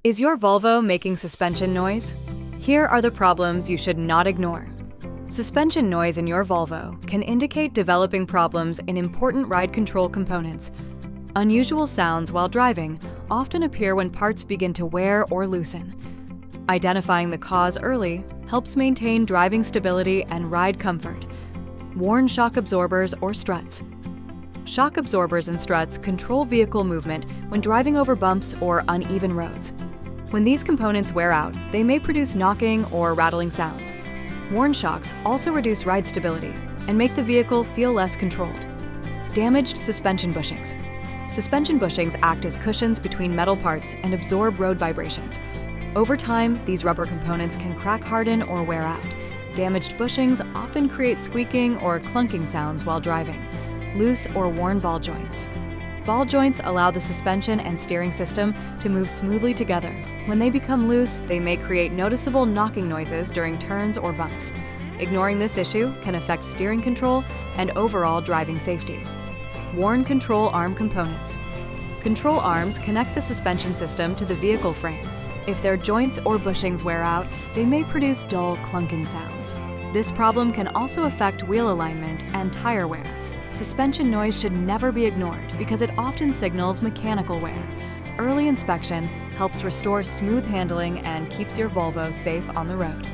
Is your Volvo making suspension noise? Here are the problems you should not ignore. Suspension noise in your Volvo can indicate developing problems in important ride control components. Unusual sounds while driving often appear when parts begin to wear or loosen. Identifying the cause early helps maintain driving stability and ride comfort. Worn shock absorbers or struts. Shock absorbers and struts control vehicle movement when driving over bumps or uneven roads. When these components wear out, they may produce knocking or rattling sounds. Worn shocks also reduce ride stability and make the vehicle feel less controlled. Damaged suspension bushings. Suspension bushings act as cushions between metal parts and absorb road vibrations. Over time, these rubber components can crack, harden, or wear out. Damaged bushings often create squeaking or clunking sounds while driving. Loose or worn ball joints. Ball joints allow the suspension and steering system to move smoothly together. When they become loose, they may create noticeable knocking noises during turns or bumps. Ignoring this issue can affect steering control and overall driving safety. Worn control arm components. Control arms connect the suspension system to the vehicle frame. If their joints or bushings wear out, they may produce dull, clunking sounds. This problem can also affect wheel alignment and tire wear. Suspension noise should never be ignored because it often signals mechanical wear. Early inspection helps restore smooth handling and keeps your Volvo safe on the road.